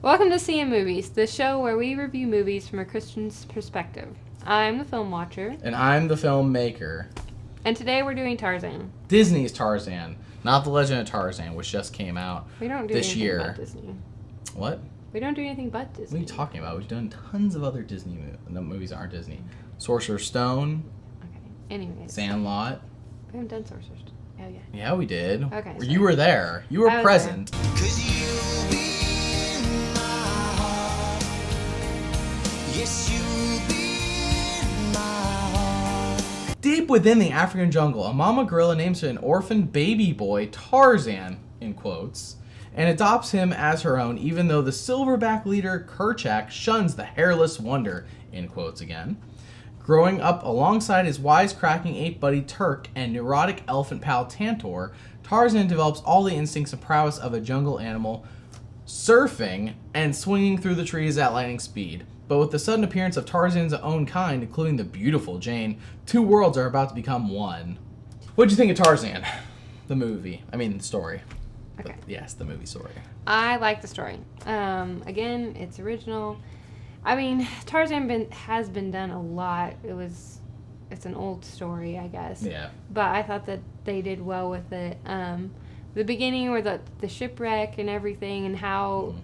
Welcome to Seeing Movies, the show where we review movies from a Christian's perspective. I'm the film watcher. And I'm the filmmaker. And today we're doing Tarzan. Disney's Tarzan, not The Legend of Tarzan, which just came out We don't do this anything year. but Disney. What? We don't do anything but Disney. What are you talking about? We've done tons of other Disney movies. No, movies aren't Disney. Sorcerer's Stone. Okay. Anyways. Sandlot. We haven't done Sorcerer's Stone. Oh, yeah. Yeah, we did. Okay. You were there. You were present. Deep within the African jungle, a mama gorilla names an orphan baby boy Tarzan, in quotes, and adopts him as her own, even though the silverback leader Kerchak shuns the hairless wonder, in quotes again. Growing up alongside his wisecracking ape buddy Turk and neurotic elephant pal Tantor, Tarzan develops all the instincts and prowess of a jungle animal, surfing and swinging through the trees at lightning speed. But with the sudden appearance of Tarzan's own kind, including the beautiful Jane, two worlds are about to become one. What'd you think of Tarzan? The movie. I mean, the story. Okay. But yes, the movie story. I like the story. Again, it's original. I mean, Tarzan has been done a lot. It's an old story, I guess. Yeah. But I thought that they did well with it. The beginning where the shipwreck and everything and how,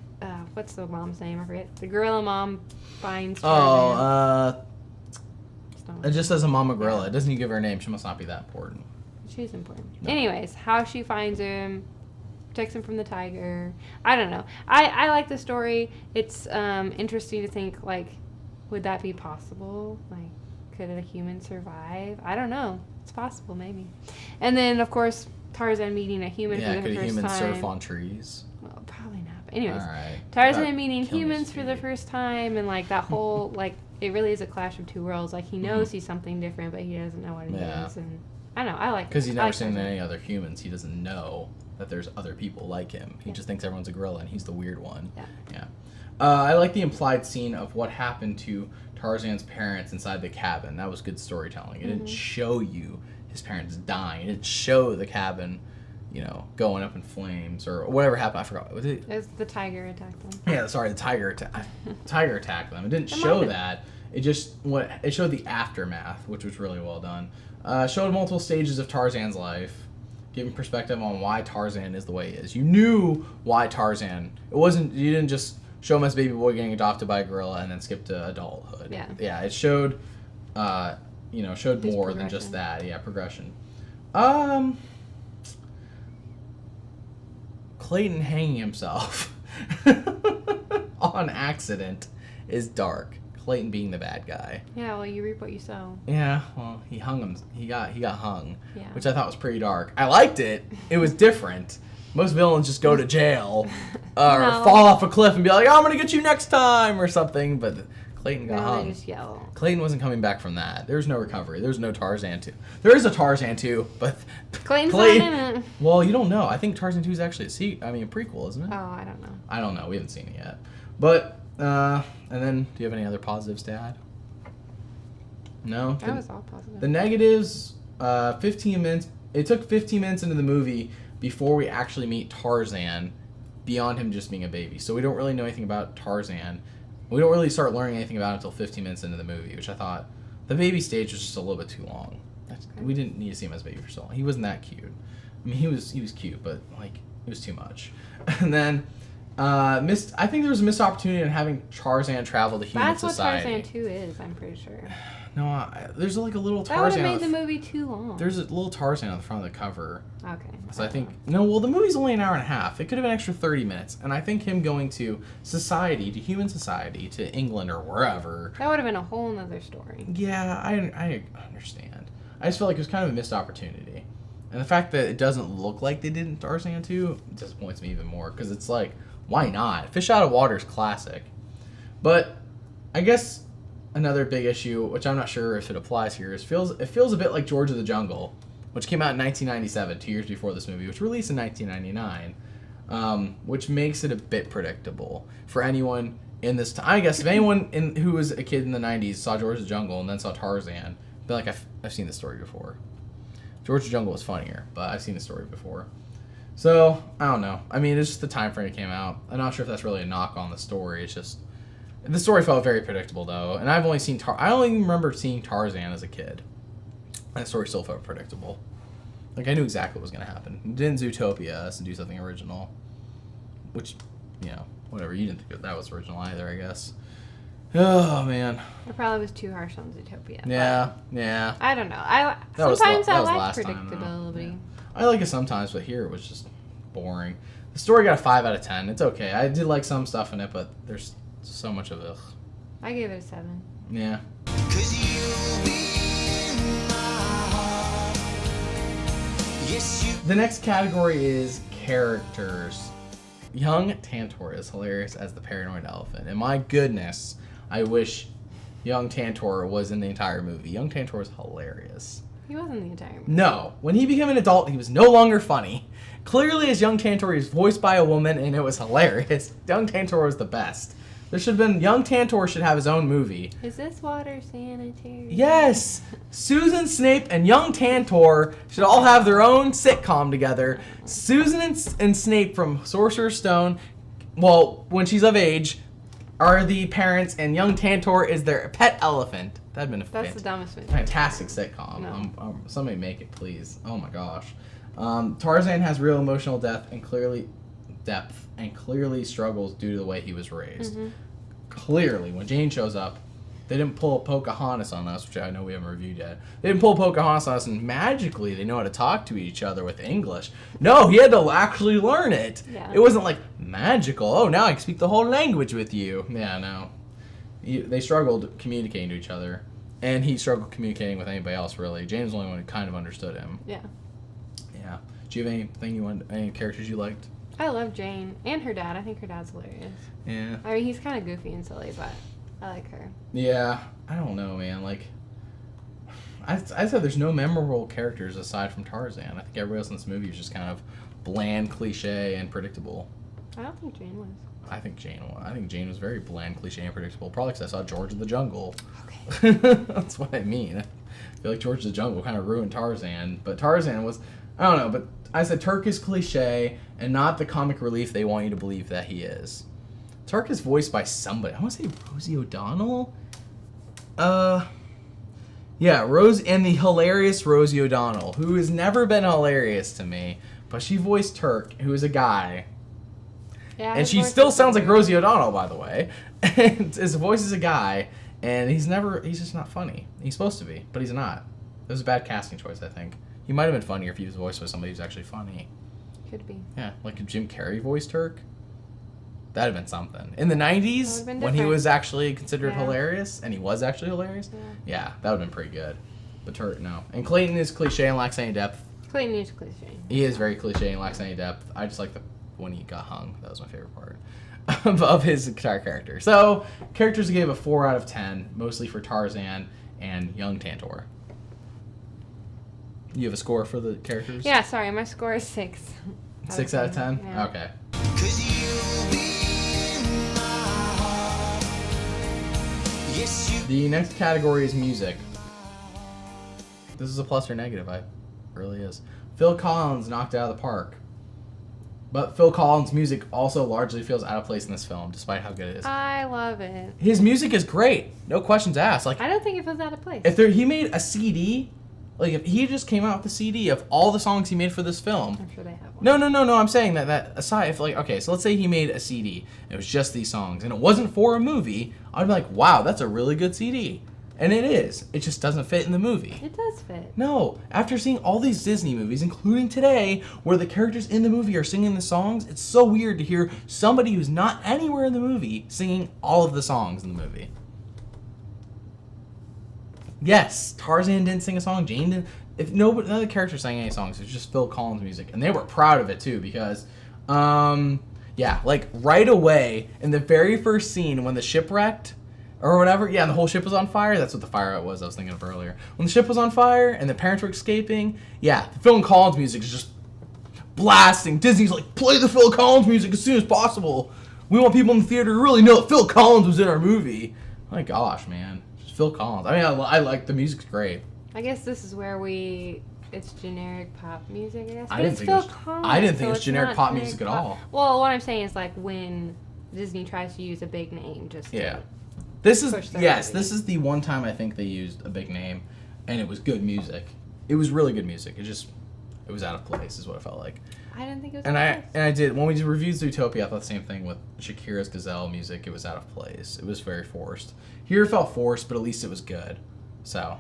what's the mom's name? I forget. The gorilla mom finds Tarzan. It just says a mama gorilla. It doesn't even give her a name. She must not be that important. She's important. No. Anyways, how she finds him, protects him from the tiger. I don't know. I like the story. It's interesting to think, like, would that be possible? Like, could a human survive? I don't know. It's possible, maybe. And then, of course, Tarzan meeting a human for the first time. Yeah, could a human surf on trees? Well, probably not. But anyways, all right. Tarzan meeting humans for the first time, and, like, that whole, like, it really is a clash of two worlds. Like, he knows he's something different, but he doesn't know what he is. And I don't know. I like it. Because he's never seen any other humans. He doesn't know that there's other people like him. He just thinks everyone's a gorilla, and he's the weird one. Yeah. I like the implied scene of what happened to Tarzan's parents inside the cabin. That was good storytelling. It didn't show you his parents dying. It didn't show the cabin, going up in flames or whatever happened. I forgot. Was it? It was the tiger attacked them. Yeah, sorry, the tiger attacked them. It didn't show that. It showed the aftermath, which was really well done. Showed multiple stages of Tarzan's life, giving perspective on why Tarzan is the way he is. You knew why Tarzan. You didn't just show him as a baby boy getting adopted by a gorilla and then skip to adulthood. Yeah. It showed, showed more than just that. Yeah, progression. Clayton hanging himself on accident is dark. Clayton being the bad guy. Yeah, well, you reap what you sow. Yeah, well, he hung him. He got hung, yeah. Which I thought was pretty dark. I liked it. It was different. Most villains just go to jail or fall off a cliff and be like, "I'm gonna get you next time" or something. But Clayton got hung. They just yell. Clayton wasn't coming back from that. There's no recovery. There's no Tarzan 2. There is a Tarzan 2, but Clayton's not in it. Well, you don't know. I think Tarzan 2 is actually a prequel, isn't it? Oh, I don't know. I don't know. We haven't seen it yet. But and then, do you have any other positives to add? No? That was all positive. The negatives, 15 minutes. It took 15 minutes into the movie before we actually meet Tarzan, beyond him just being a baby. So we don't really know anything about Tarzan. We don't really start learning anything about it until 15 minutes into the movie, which I thought the baby stage was just a little bit too long. We didn't need to see him as a baby for so long. He wasn't that cute. I mean, he was cute, but, like, it was too much. And then... I think there was a missed opportunity in having Tarzan travel to human society. That's what Tarzan 2 is, I'm pretty sure. No, there's like a little That Tarzan. would have made the movie too long. There's a little Tarzan on the front of the cover. Okay. So I think... No, the movie's only an hour and a half. It could have been an extra 30 minutes. And I think him going to human society, to England or wherever... That would have been a whole nother story. Yeah, I understand. I just felt like it was kind of a missed opportunity. And the fact that it doesn't look like they did in Tarzan 2 disappoints me even more. Because it's like... Why not? Fish Out of Water is classic. But I guess another big issue, which I'm not sure if it applies here, is it feels a bit like George of the Jungle, which came out in 1997, 2 years before this movie, which released in 1999, which makes it a bit predictable for anyone in this time. I guess if anyone who was a kid in the 90s saw George of the Jungle and then saw Tarzan, be like, I've seen this story before. George of the Jungle was funnier, but I've seen the story before. So, I don't know. I mean, it's just the time frame it came out. I'm not sure if that's really a knock on the story. It's just... The story felt very predictable, though. And I've only seen... I only remember seeing Tarzan as a kid. That story still felt predictable. Like, I knew exactly what was going to happen. It didn't Zootopia us and do something original. Which, you know, whatever. You didn't think that was original either, I guess. Oh, man. It probably was too harsh on Zootopia. Yeah. I don't know. Sometimes I like predictability. Yeah. I like it sometimes, but here it was just boring. The story got a 5 out of 10. It's okay. I did like some stuff in it, but there's so much of it. I gave it a 7. Yeah. The next category is characters. Young Tantor is hilarious as the paranoid elephant. And my goodness, I wish young Tantor was in the entire movie. Young Tantor is hilarious. He wasn't the entire movie. No. When he became an adult, he was no longer funny. Clearly, as young Tantor, he was voiced by a woman, and it was hilarious. Young Tantor was the best. There should have been... Young Tantor should have his own movie. Is this water sanitary? Yes! Susan Snape and young Tantor should all have their own sitcom together. Susan and Snape from Sorcerer's Stone, well, when she's of age, are the parents, and young Tantor is their pet elephant. That'd been That's the dumbest movie. Fantastic sitcom. No. Somebody make it, please. Oh my gosh. Tarzan has real emotional depth and clearly struggles due to the way he was raised. Mm-hmm. Clearly, when Jane shows up, they didn't pull Pocahontas on us, which I know we haven't reviewed yet. They didn't pull Pocahontas on us and magically they know how to talk to each other with English. No, he had to actually learn it. Yeah. It wasn't like magical. Oh, now I can speak the whole language with you. Yeah, no. They struggled communicating to each other, and he struggled communicating with anybody else, really. James was the only one who kind of understood him. Yeah. Yeah. Do you have any characters you liked? I love Jane and her dad. I think her dad's hilarious. Yeah. I mean, he's kind of goofy and silly, but I like her. Yeah. I don't know, man. Like, I said there's no memorable characters aside from Tarzan. I think everybody else in this movie was just kind of bland, cliche, and predictable. I don't think Jane was. I think Jane was very bland, cliche, and predictable. Probably because I saw George of the Jungle. Okay. That's what I mean. I feel like George of the Jungle kind of ruined Tarzan, but Tarzan was, I don't know, but I said Turk is cliche and not the comic relief they want you to believe that he is. Turk is voiced by somebody. I want to say Rosie O'Donnell. Yeah, the hilarious Rosie O'Donnell, who has never been hilarious to me, but she voiced Turk, who is a guy. Yeah, And she still sounds like Rosie O'Donnell, by the way. And his voice is a guy, and he's just not funny. He's supposed to be, but he's not. It was a bad casting choice, I think. He might have been funnier if he was voiced by somebody who's actually funny. Could be. Yeah, like if Jim Carrey voiced Turk. That'd have been something. In the 90s, when he different. was actually considered Yeah. hilarious, and he was actually hilarious, yeah, that would have been pretty good. But Turk, no. And Clayton is cliche and lacks any depth. Clayton is cliche. He is very cliche and lacks any depth. I just like when he got hung. That was my favorite part of his entire character. So, characters I gave a 4 out of 10, mostly for Tarzan and young Tantor. You have a score for the characters? Yeah, sorry, my score is 6. 6 out of 10? Yeah. Okay. The next category is music. This is a plus or negative. It really is. Phil Collins knocked it out of the park. But Phil Collins' music also largely feels out of place in this film, despite how good it is. I love it. His music is great. No questions asked. Like, I don't think it feels out of place. if he made a CD, like if he just came out with a CD of all the songs he made for this film. I'm sure they have one. No. I'm saying that aside, if like, okay, so let's say he made a CD, and it was just these songs, and it wasn't for a movie, I'd be like, wow, that's a really good CD. And it is. It just doesn't fit in the movie. It does fit. No. After seeing all these Disney movies, including today, where the characters in the movie are singing the songs, it's so weird to hear somebody who's not anywhere in the movie singing all of the songs in the movie. Yes, Tarzan didn't sing a song. Jane didn't. If none of the characters sang any songs, it was just Phil Collins' music. And they were proud of it, too, because, yeah, like, right away, in the very first scene, when the ship wrecked, or whatever, yeah, and the whole ship was on fire. That's what the fire was I was thinking of earlier. When the ship was on fire and the parents were escaping, yeah, the Phil Collins music is just blasting. Disney's like, play the Phil Collins music as soon as possible. We want people in the theater to really know that Phil Collins was in our movie. My gosh, man. Just Phil Collins. I mean, I like the music's great. I guess this is where we it's generic pop music, I guess. I But didn't it's think Phil it was- Collins, I didn't think so it was it's generic not pop music at all. Well, what I'm saying is like when Disney tries to use a big name just to Yeah. This push is their yes, movie. this is the one time I think they used a big name, and it was good music. It was really good music. It was out of place, is what it felt like. I didn't think it was. And out of place. I did when we reviewed Zootopia. I thought the same thing with Shakira's Gazelle music. It was out of place. It was very forced. Here it felt forced, but at least it was good. So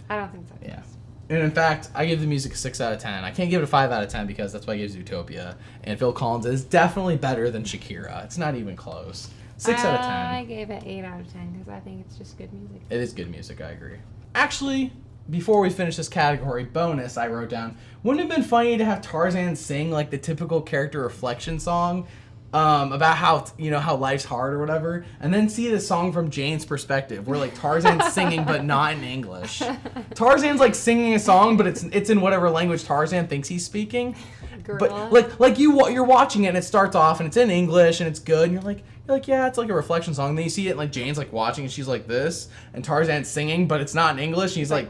I don't think so. yeah. And in fact, I give the music a 6 out of 10. I can't give it a 5 out of 10 because that's why I gave Zootopia. And Phil Collins is definitely better than Shakira. It's not even close. 6 out of 10. I gave it 8 out of 10 because I think it's just good music. It is good music, I agree. Actually, before we finish this category, bonus I wrote down, wouldn't it have been funny to have Tarzan sing like the typical character reflection song about how life's hard or whatever, and then see the song from Jane's perspective, where like Tarzan's singing but not in English. Tarzan's like singing a song, but it's in whatever language Tarzan thinks he's speaking. Gorilla. But you're watching it and it starts off and it's in English and it's good and you're like yeah, it's like a reflection song. And then you see it and like Jane's like watching and she's like this and Tarzan's singing but it's not in English and he's like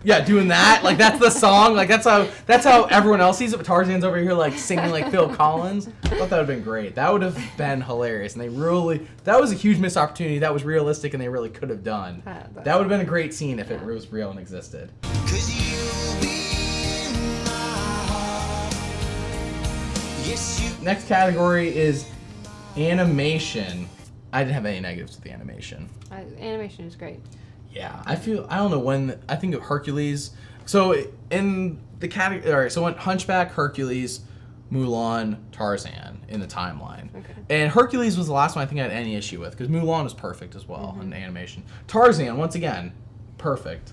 yeah, doing that, like that's the song, like that's how everyone else sees it, but Tarzan's over here like singing like Phil Collins. I thought that would have been great. That would have been hilarious, and that was a huge missed opportunity. That was realistic and they really could have done. That would have been a great scene if it was real and existed. Next category is animation. I didn't have any negatives with the animation. Animation is great. Yeah, I don't know when, I think of Hercules. So in the category, all right, so went Hunchback, Hercules, Mulan, Tarzan in the timeline. Okay. And Hercules was the last one I think I had any issue with because Mulan was perfect as well in animation. Tarzan, once again, perfect.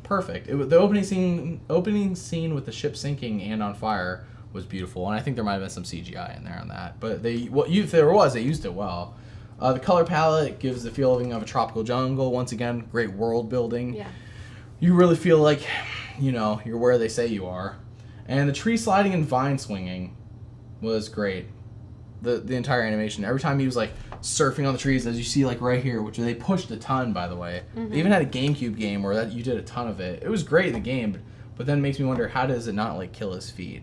The opening scene with the ship sinking and on fire was beautiful, and I think there might have been some CGI in there on that. But if there was, they used it well. The color palette gives the feeling of a tropical jungle. Once again, great world building. Yeah. You really feel like, you're where they say you are. And the tree sliding and vine swinging was great. The entire animation. Every time he was like surfing on the trees, as you see like right here, which they pushed a ton, by the way. They even had a GameCube game where you did a ton of it. It was great in the game, but then it makes me wonder, how does it not like kill his feet?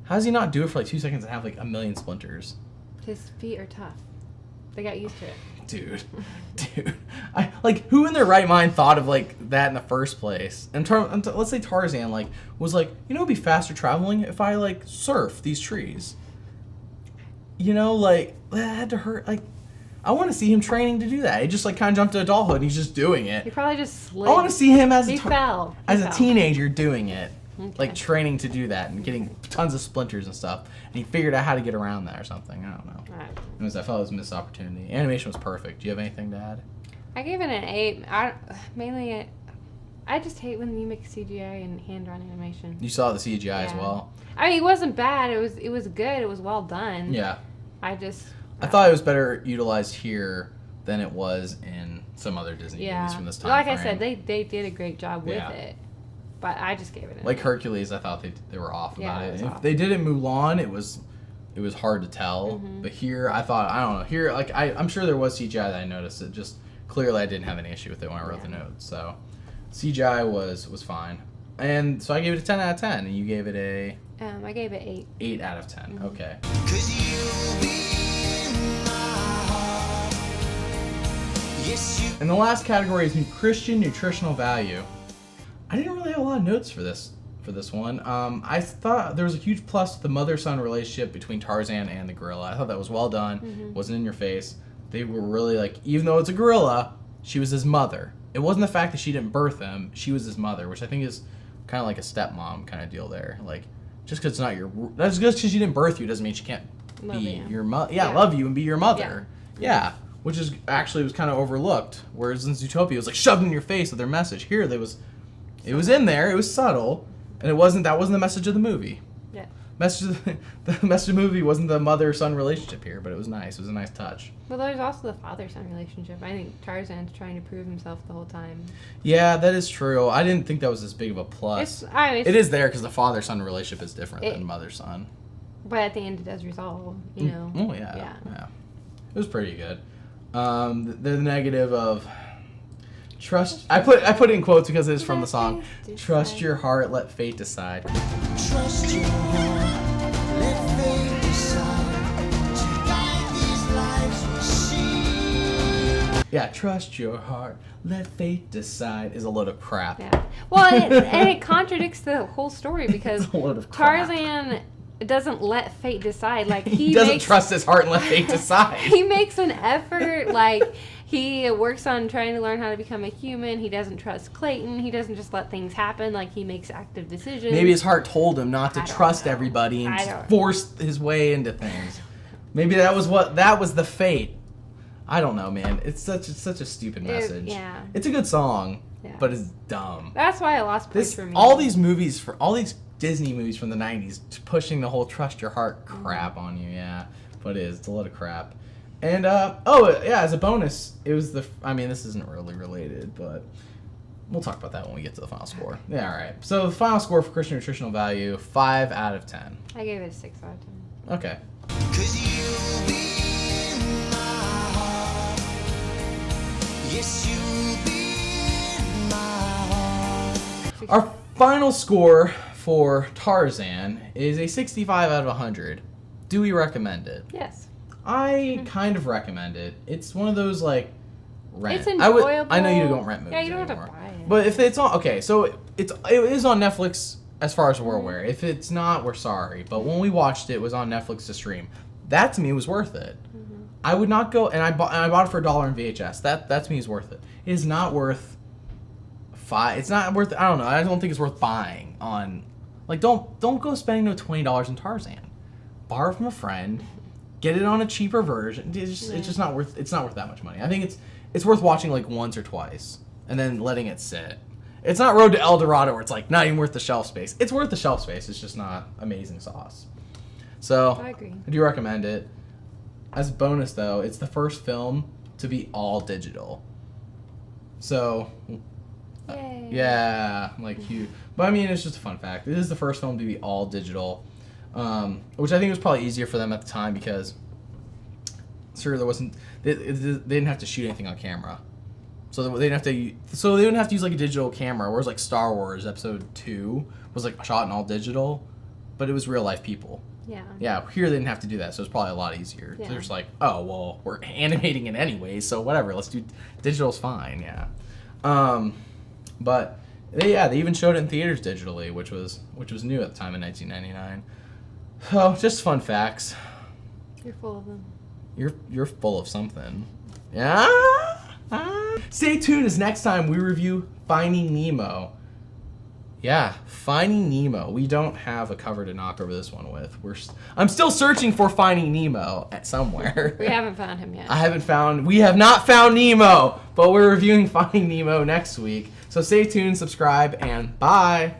How does he not do it for like 2 seconds and have like a million splinters? His feet are tough. They got used to it. Dude. Who in their right mind thought of like that in the first place? Let's say Tarzan was like, it'd be faster traveling if I like surf these trees. That had to hurt. Like, I want to see him training to do that. He just like kind of jumped to adulthood and he's just doing it. He probably just slid. I want to see him as He fell. a teenager doing it. Okay. Like training to do that and getting tons of splinters and stuff. And he figured out how to get around that or something. I don't know. Right. I felt it was a missed opportunity. Animation was perfect. Do you have anything to add? I gave it an 8. I just hate when you make CGI and hand-drawn animation. You saw the CGI as well. I mean, it wasn't bad. It was good. It was well done. Yeah. I thought it was better utilized here than it was in some other Disney movies from this time Like frame. I said, they did a great job with it. But I just gave it an 8. Hercules, I thought they were off about it. was If off. they did it in Mulan, it was hard to tell. But here, I thought, I don't know. Here, I'm sure there was CGI that I noticed. It just clearly I didn't have any issue with it when I wrote the notes. So CGI was fine. And so I gave it a 10 out of 10, and you gave it a... I gave it 8. 8 out of 10. Okay. And the last category is Christian nutritional value. I didn't really have a lot of notes for this one. I thought there was a huge plus to the mother-son relationship between Tarzan and the gorilla. I thought that was well done. Wasn't in your face. They were really even though it's a gorilla, she was his mother. It wasn't the fact that she didn't birth him. She was his mother, which I think is kind of like a stepmom kind of deal there. Like, just because it's not that's just because she didn't birth you doesn't mean she can't be your mother. Yeah, love you and be your mother. Yeah. Which is actually was kind of overlooked. Whereas in Zootopia, it was like shoved in your face with their message. Here, it was in there. It was subtle, and that wasn't the message of the movie. Yeah. The message of the movie wasn't the mother-son relationship here, but it was nice. It was a nice touch. Well, there's also the father-son relationship. I think Tarzan's trying to prove himself the whole time. Yeah, that is true. I didn't think that was as big of a plus. It is there because the father-son relationship is different than mother-son. But at the end, it does resolve. Oh yeah. It was pretty good. The negative of Trust. I put it in quotes because it's from the song. Decide. Trust your heart, let fate decide. Trust your heart, let fate decide to guide these lives we see. Yeah, trust your heart, let fate decide is a load of crap. Yeah. Well, and it contradicts the whole story because It's a load of crap. Tarzan doesn't let fate decide. Like He doesn't trust his heart and let fate decide. He makes an effort. Like he works on trying to learn how to become a human. He doesn't trust Clayton. He doesn't just let things happen. Like he makes active decisions. Maybe his heart told him not to I don't trust know. everybody and I just don't- force his way into things. Maybe that was the fate. I don't know, man. It's such a stupid message. Yeah. It's a good song, Yeah. but it's dumb. That's why I lost points This for me. all these Disney movies from the 90s pushing the whole trust your heart crap on you. Yeah, but it's a lot of crap. And as a bonus, it was this isn't really related, but we'll talk about that when we get to the final score. Yeah, all right. So the final score for Christian nutritional value, 5 out of 10. I gave it a 6 out of 10. Okay. 'Cause you'll be in my heart. Yes, you'll be in my heart. Our final score for Tarzan is a 65 out of 100. Do we recommend it? Yes. I kind of recommend it. It's one of those like rent. It's enjoyable. I know you don't rent movies Yeah, you don't anymore. have to buy it. But if it's on, okay, so it is on Netflix as far as we're aware. If it's not, we're sorry. But when we watched it, it was on Netflix to stream. That to me was worth it. Mm-hmm. I would not go, and I bought it for $1 in VHS. That to me is worth it. It is not worth $5. It's not worth. I don't know. I don't think it's worth buying on. Like don't go spending no $20 in Tarzan. Borrow from a friend. Get it on a cheaper version. It's just not worth. It's not worth that much money. I think it's worth watching like once or twice and then letting it sit. It's not Road to El Dorado where it's like not even worth the shelf space. It's worth the shelf space. It's just not amazing sauce. So I agree. I do recommend it. As a bonus though, it's the first film to be all digital. So Yay. yeah, like huge. But I mean, it's just a fun fact. It is the first film to be all digital, which I think was probably easier for them at the time because, there wasn't. They didn't have to shoot anything on camera, so they didn't have to. So they didn't have to use like a digital camera. Whereas like Star Wars Episode 2 was like shot in all digital, but it was real life people. Yeah. Yeah, here they didn't have to do that, so it's probably a lot easier. Yeah. They're just like, oh well, we're animating it anyway, so whatever. Let's do digital's fine. Yeah. But they even showed it in theaters digitally, which was new at the time in 1999. So just fun facts. You're full of them. You're full of something. Yeah. Stay tuned as next time we review Finding Nemo. Yeah, Finding Nemo. We don't have a cover to knock over this one with. I'm still searching for Finding Nemo at somewhere. We haven't found him yet. We have not found Nemo, but we're reviewing Finding Nemo next week. So stay tuned, subscribe, and bye.